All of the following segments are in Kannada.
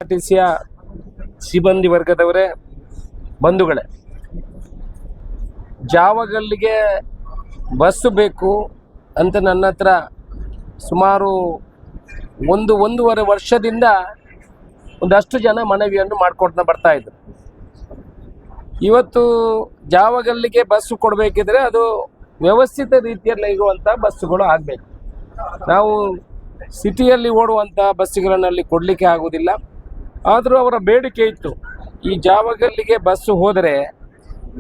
KSRTCಯ ಸಿಬ್ಬಂದಿ ವರ್ಗದವರೇ, ಬಂಧುಗಳೇ, ಜಾವಗಲ್ಲಿಗೆ ಬಸ್ಸು ಬೇಕು ಅಂತ ನನ್ನ ಹತ್ರ ಸುಮಾರು ಒಂದೂವರೆ ವರ್ಷದಿಂದ ಒಂದಷ್ಟು ಜನ ಮನವಿಯನ್ನು ಮಾಡ್ಕೊಡ್ತಾ ಬರ್ತಾ ಇದ್ರು. ಇವತ್ತು ಜಾವಗಲ್ಲಿಗೆ ಬಸ್ಸು ಕೊಡಬೇಕಿದ್ರೆ ಅದು ವ್ಯವಸ್ಥಿತ ರೀತಿಯಲ್ಲಿ ಇರುವಂಥ ಬಸ್ಸುಗಳು ಆಗಬೇಕು. ನಾವು ಸಿಟಿಯಲ್ಲಿ ಓಡುವಂಥ ಬಸ್ಸುಗಳನ್ನಲ್ಲಿ ಕೊಡಲಿಕ್ಕೆ ಆಗೋದಿಲ್ಲ. ಆದರೂ ಅವರ ಬೇಡಿಕೆ ಇತ್ತು, ಈ ಜಾವಗಲ್ಲಿಗೆ ಬಸ್ಸು ಹೋದರೆ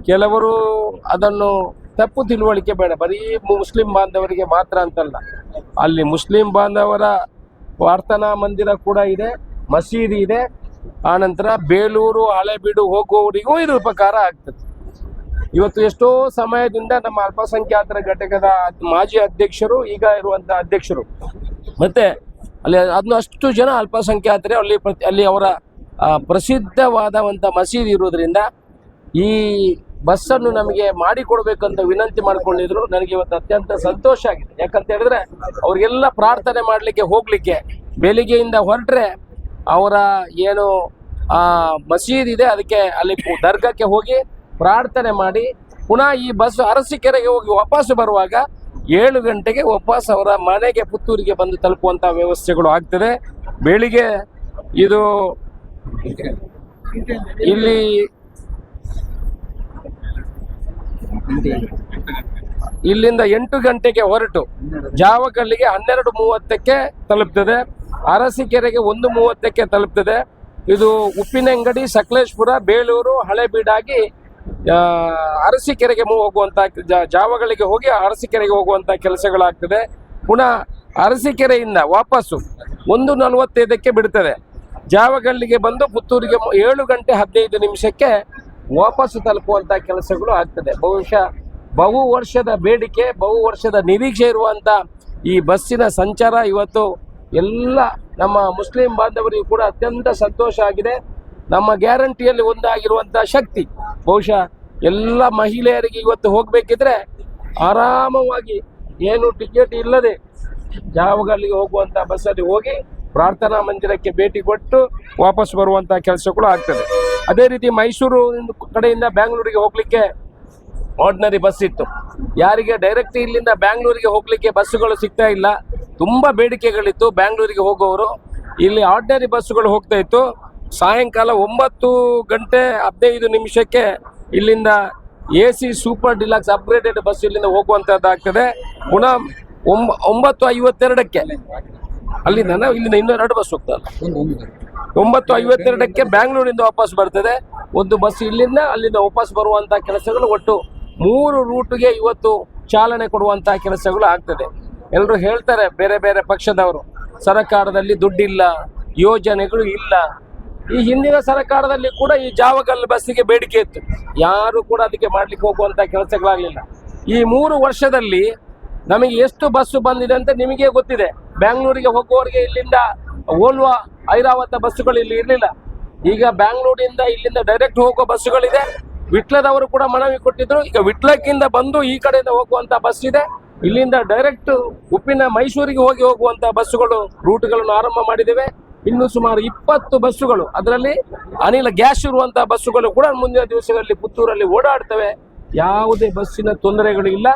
ಕೆಲವರು ಅದನ್ನು ತಪ್ಪು ತಿಳುವಳಿಕೆ ಬೇಡ, ಬರೀ ಮುಸ್ಲಿಂ ಬಾಂಧವರಿಗೆ ಮಾತ್ರ ಅಂತಲ್ಲ, ಅಲ್ಲಿ ಮುಸ್ಲಿಂ ಬಾಂಧವರ ಪ್ರಾರ್ಥನಾ ಮಂದಿರ ಕೂಡ ಇದೆ, ಮಸೀದಿ ಇದೆ. ಆನಂತರ ಬೇಲೂರು ಹಳೆಬೀಡು ಹೋಗುವವರಿಗೂ ಇದು ಉಪಕಾರ ಆಗ್ತದೆ. ಇವತ್ತು ಎಷ್ಟೋ ಸಮಯದಿಂದ ನಮ್ಮ ಅಲ್ಪಸಂಖ್ಯಾತರ ಘಟಕದ ಮಾಜಿ ಅಧ್ಯಕ್ಷರು, ಈಗ ಇರುವಂಥ ಅಧ್ಯಕ್ಷರು, ಮತ್ತು ಅಲ್ಲಿ ಅಷ್ಟು ಜನ ಅಲ್ಪಸಂಖ್ಯಾತರೇ ಅಲ್ಲಿ ಅವರ ಪ್ರಸಿದ್ಧವಾದಂಥ ಮಸೀದಿ ಇರೋದ್ರಿಂದ ಈ ಬಸ್ಸನ್ನು ನಮಗೆ ಮಾಡಿಕೊಡ್ಬೇಕಂತ ವಿನಂತಿ ಮಾಡಿಕೊಂಡಿದ್ರು. ನನಗೆ ಇವತ್ತು ಅತ್ಯಂತ ಸಂತೋಷ ಆಗಿದೆ. ಯಾಕಂತ ಹೇಳಿದ್ರೆ ಅವ್ರಿಗೆಲ್ಲ ಪ್ರಾರ್ಥನೆ ಮಾಡಲಿಕ್ಕೆ ಹೋಗಲಿಕ್ಕೆ ಬೆಳಿಗ್ಗೆಯಿಂದ ಹೊರಟ್ರೆ ಅವರ ಏನು ಮಸೀದಿ ಇದೆ ಅದಕ್ಕೆ ಅಲ್ಲಿ ದರ್ಗಾಕ್ಕೆ ಹೋಗಿ ಪ್ರಾರ್ಥನೆ ಮಾಡಿ ಪುನಃ ಈ ಬಸ್ ಅರಸೀಕೆರೆಗೆ ಹೋಗಿ ವಾಪಸ್ ಬರುವಾಗ 7 ಗಂಟೆಗೆ ವಾಪಸ್ ಅವರ ಮನೆಗೆ ಪುತ್ತೂರಿಗೆ ಬಂದು ತಲುಪುವಂಥ ವ್ಯವಸ್ಥೆಗಳು ಆಗ್ತದೆ. ಬೆಳಿಗ್ಗೆ ಇದು ಇಲ್ಲಿ ಇಲ್ಲಿಂದ 8 ಗಂಟೆಗೆ ಹೊರಟು ಜಾವಗಲ್ಲಿಗೆ 12:30ಕ್ಕೆ ತಲುಪ್ತದೆ, ಅರಸೀಕೆರೆಗೆ 1:30ಕ್ಕೆ ತಲುಪ್ತದೆ. ಇದು ಉಪ್ಪಿನಂಗಡಿ, ಸಕಲೇಶ್ಪುರ, ಬೇಲೂರು, ಹಳೆಬೀಡಾಗಿ ಅರಸೀಕೆರೆಗೆ ಹೋಗುವಂಥ ಜಾವಗಲ್ಲಿಗೆ ಹೋಗಿ ಅರಸೀಕೆರೆಗೆ ಹೋಗುವಂಥ ಕೆಲಸಗಳಾಗ್ತದೆ. ಪುನಃ ಅರಸೀಕೆರೆಯಿಂದ ವಾಪಸ್ಸು 1:45ಕ್ಕೆ ಬಿಡ್ತದೆ. ಜಾವಗಲ್ಲಿಗೆ ಬಂದು ಪುತ್ತೂರಿಗೆ 7 ಗಂಟೆ 15 ನಿಮಿಷಕ್ಕೆ ವಾಪಸ್ಸು ತಲುಪುವಂಥ ಕೆಲಸಗಳು ಆಗ್ತದೆ. ಬಹುಶಃ ಬಹು ವರ್ಷದ ಬೇಡಿಕೆ, ಬಹು ವರ್ಷದ ನಿರೀಕ್ಷೆ ಇರುವಂಥ ಈ ಬಸ್ಸಿನ ಸಂಚಾರ ಇವತ್ತು ಎಲ್ಲ ನಮ್ಮ ಮುಸ್ಲಿಂ ಬಾಂಧವರಿಗೂ ಕೂಡ ಅತ್ಯಂತ ಸಂತೋಷ ಆಗಿದೆ. ನಮ್ಮ ಗ್ಯಾರಂಟಿಯಲ್ಲಿ ಒಂದಾಗಿರುವಂಥ ಶಕ್ತಿ ಬಹುಶಃ ಎಲ್ಲ ಮಹಿಳೆಯರಿಗೆ ಇವತ್ತು ಹೋಗಬೇಕಿದ್ರೆ ಆರಾಮವಾಗಿ ಏನು ಟಿಕೆಟ್ ಇಲ್ಲದೆ ಜಾವಗಲ್ಲಿಗೆ ಹೋಗುವಂಥ ಬಸ್ಸಲ್ಲಿ ಹೋಗಿ ಪ್ರಾರ್ಥನಾ ಮಂದಿರಕ್ಕೆ ಭೇಟಿ ಕೊಟ್ಟು ವಾಪಸ್ ಬರುವಂಥ ಕೆಲಸಗಳು ಆಗ್ತದೆ. ಅದೇ ರೀತಿ ಮೈಸೂರು ಕಡೆಯಿಂದ ಬ್ಯಾಂಗ್ಳೂರಿಗೆ ಹೋಗಲಿಕ್ಕೆ ಆರ್ಡಿನರಿ ಬಸ್ ಇತ್ತು. ಯಾರಿಗೆ ಡೈರೆಕ್ಟ್ ಇಲ್ಲಿಂದ ಬ್ಯಾಂಗ್ಳೂರಿಗೆ ಹೋಗಲಿಕ್ಕೆ ಬಸ್ಸುಗಳು ಸಿಗ್ತಾ ಇಲ್ಲ, ತುಂಬ ಬೇಡಿಕೆಗಳಿತ್ತು. ಬ್ಯಾಂಗ್ಳೂರಿಗೆ ಹೋಗೋರು ಇಲ್ಲಿ ಆರ್ಡಿನರಿ ಬಸ್ಸುಗಳು ಹೋಗ್ತಾ ಇತ್ತು. ಸಾಯಂಕಾಲ 9 ಗಂಟೆ 15 ನಿಮಿಷಕ್ಕೆ ಇಲ್ಲಿಂದ AC super deluxe upgraded bus ಇಲ್ಲಿಂದ ಹೋಗುವಂಥದ್ದಾಗ್ತದೆ. ಪುನಃ 9:52ಕ್ಕೆ ಅಲ್ಲಿಂದ ಇಲ್ಲಿಂದ ಇನ್ನೂ 2 ಬಸ್ ಹೋಗ್ತದೆ. 9:52ಕ್ಕೆ ಬ್ಯಾಂಗ್ಳೂರಿಂದ ವಾಪಸ್ ಬರ್ತದೆ ಒಂದು ಬಸ್. ಇಲ್ಲಿಂದ ಅಲ್ಲಿಂದ ವಾಪಸ್ ಬರುವಂಥ ಕೆಲಸಗಳು ಒಟ್ಟು 3 ರೂಟ್ಗೆ ಇವತ್ತು ಚಾಲನೆ ಕೊಡುವಂಥ ಕೆಲಸಗಳು ಆಗ್ತದೆ. ಎಲ್ಲರೂ ಹೇಳ್ತಾರೆ ಬೇರೆ ಬೇರೆ ಪಕ್ಷದವರು, ಸರ್ಕಾರದಲ್ಲಿ ದುಡ್ಡಿಲ್ಲ, ಯೋಜನೆಗಳು ಇಲ್ಲ. ಈ ಹಿಂದಿನ ಸರ್ಕಾರದಲ್ಲಿ ಕೂಡ ಈ ಜಾವಗಲ್ ಬಸ್ಸಿಗೆ ಬೇಡಿಕೆ ಇತ್ತು, ಯಾರು ಕೂಡ ಅದಕ್ಕೆ ಮಾಡ್ಲಿಕ್ಕೆ ಹೋಗುವಂಥ ಕೆಲಸಗಳಾಗಲಿಲ್ಲ. ಈ 3 ವರ್ಷದಲ್ಲಿ ನಮಗೆ ಎಷ್ಟು ಬಸ್ಸು ಬಂದಿದೆ ಅಂತ ನಿಮಗೆ ಗೊತ್ತಿದೆ. ಬ್ಯಾಂಗ್ಳೂರಿಗೆ ಹೋಗುವವರಿಗೆ ಇಲ್ಲಿಂದ ಓಲ್ವಾ, ಐರಾವತ ಬಸ್ಸುಗಳು ಇಲ್ಲಿ ಇರಲಿಲ್ಲ. ಈಗ ಬ್ಯಾಂಗ್ಳೂರಿಂದ ಇಲ್ಲಿಂದ ಡೈರೆಕ್ಟ್ ಹೋಗೋ ಬಸ್ಸುಗಳಿದೆ. ವಿಟ್ಲದವರು ಕೂಡ ಮನವಿ ಕೊಟ್ಟಿದ್ರು. ಈಗ ವಿಟ್ಲಕ್ಕಿಂದ ಬಂದು ಈ ಕಡೆಯಿಂದ ಹೋಗುವಂಥ ಬಸ್ ಇದೆ. ಇಲ್ಲಿಂದ ಡೈರೆಕ್ಟ್ ಮೈಸೂರಿಗೆ ಹೋಗುವಂಥ ಬಸ್ಸುಗಳು ರೂಟ್ಗಳನ್ನು ಆರಂಭ ಮಾಡಿದ್ದೇವೆ. ಇನ್ನು ಸುಮಾರು 20 ಬಸ್ಸುಗಳು, ಅದರಲ್ಲಿ ಅನಿಲ ಗ್ಯಾಸ್ ಇರುವಂಥ ಬಸ್ಸುಗಳು ಕೂಡ ಮುಂದಿನ ದಿವಸಗಳಲ್ಲಿ ಪುತ್ತೂರಲ್ಲಿ ಓಡಾಡ್ತವೆ. ಯಾವುದೇ ಬಸ್ಸಿನ ತೊಂದರೆಗಳು ಇಲ್ಲ.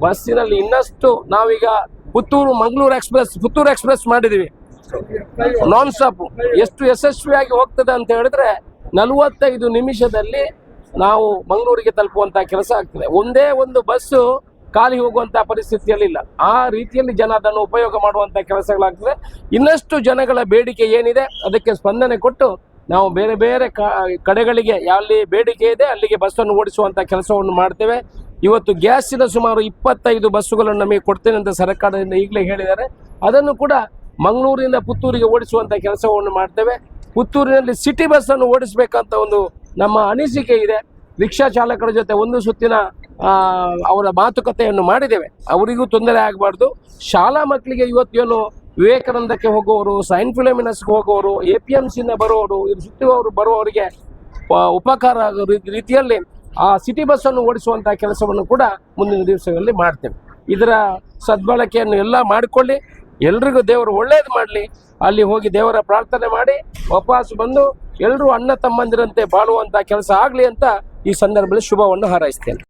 ಬಸ್ಸಿನಲ್ಲಿ ಇನ್ನಷ್ಟು ನಾವೀಗ ಪುತ್ತೂರು ಎಕ್ಸ್ಪ್ರೆಸ್ ಮಾಡಿದ್ದೀವಿ, ನಾನ್ ಸ್ಟಾಪ್. ಎಷ್ಟು ಯಶಸ್ವಿಯಾಗಿ ಹೋಗ್ತದೆ ಅಂತ ಹೇಳಿದ್ರೆ 45 ನಿಮಿಷದಲ್ಲಿ ನಾವು ಮಂಗಳೂರಿಗೆ ತಲುಪುವಂಥ ಕೆಲಸ ಆಗ್ತದೆ. ಒಂದೇ ಒಂದು ಬಸ್ಸು ಖಾಲಿ ಹೋಗುವಂಥ ಪರಿಸ್ಥಿತಿಯಲ್ಲಿಲ್ಲ. ಆ ರೀತಿಯಲ್ಲಿ ಜನ ಅದನ್ನು ಉಪಯೋಗ ಮಾಡುವಂಥ ಕೆಲಸಗಳಾಗ್ತದೆ. ಇನ್ನಷ್ಟು ಜನಗಳ ಬೇಡಿಕೆ ಏನಿದೆ ಅದಕ್ಕೆ ಸ್ಪಂದನೆ ಕೊಟ್ಟು ನಾವು ಬೇರೆ ಬೇರೆ ಕಡೆಗಳಿಗೆ ಎಲ್ಲಿ ಬೇಡಿಕೆ ಇದೆ ಅಲ್ಲಿಗೆ ಬಸ್ಸನ್ನು ಓಡಿಸುವಂಥ ಕೆಲಸವನ್ನು ಮಾಡ್ತೇವೆ. ಇವತ್ತು ಗ್ಯಾಸಿನ ಸುಮಾರು 25 ಬಸ್ಸುಗಳನ್ನು ನಮಗೆ ಕೊಡ್ತೇನೆ ಅಂತ ಸರ್ಕಾರದಿಂದ ಈಗಲೇ ಹೇಳಿದ್ದಾರೆ. ಅದನ್ನು ಕೂಡ ಮಂಗಳೂರಿನಿಂದ ಪುತ್ತೂರಿಗೆ ಓಡಿಸುವಂಥ ಕೆಲಸವನ್ನು ಮಾಡ್ತೇವೆ. ಪುತ್ತೂರಿನಲ್ಲಿ ಸಿಟಿ ಬಸ್ಸನ್ನು ಓಡಿಸಬೇಕಂತ ಒಂದು ನಮ್ಮ ಅನಿಸಿಕೆ ಇದೆ. ರಿಕ್ಷಾ ಚಾಲಕರ ಜೊತೆ ಒಂದು ಸುತ್ತಿನ ಅವರ ಮಾತುಕತೆಯನ್ನು ಮಾಡಿದ್ದೇವೆ. ಅವರಿಗೂ ತೊಂದರೆ ಆಗಬಾರ್ದು. ಶಾಲಾ ಮಕ್ಕಳಿಗೆ ಇವತ್ತೇನು ವಿವೇಕಾನಂದಕ್ಕೆ ಹೋಗುವವರು, ಸೈಂಟ್ ಫಿಲೋಮಿನಸ್ಗೆ ಹೋಗುವವರು, APMCಯಿಂದ ಬರುವವರು, ಸುತ್ತುವವರು ಬರುವವರಿಗೆ ಉಪಕಾರ ಆಗೋ ರೀತಿಯಲ್ಲಿ ಆ ಸಿಟಿ ಬಸ್ಸನ್ನು ಓಡಿಸುವಂಥ ಕೆಲಸವನ್ನು ಕೂಡ ಮುಂದಿನ ದಿವಸಗಳಲ್ಲಿ ಮಾಡ್ತೇವೆ. ಇದರ ಸದ್ಬಳಕೆಯನ್ನು ಎಲ್ಲ ಮಾಡಿಕೊಳ್ಳಿ. ಎಲ್ರಿಗೂ ದೇವರು ಒಳ್ಳೇದು ಮಾಡಲಿ. ಅಲ್ಲಿ ಹೋಗಿ ದೇವರ ಪ್ರಾರ್ಥನೆ ಮಾಡಿ ವಾಪಸ್ ಬಂದು ಎಲ್ಲರೂ ಅಣ್ಣ ತಮ್ಮಂದಿರಂತೆ ಬಾಳುವಂಥ ಕೆಲಸ ಆಗಲಿ ಅಂತ ಈ ಸಂದರ್ಭದಲ್ಲಿ ಶುಭವನ್ನು ಹಾರೈಸ್ತೇನೆ.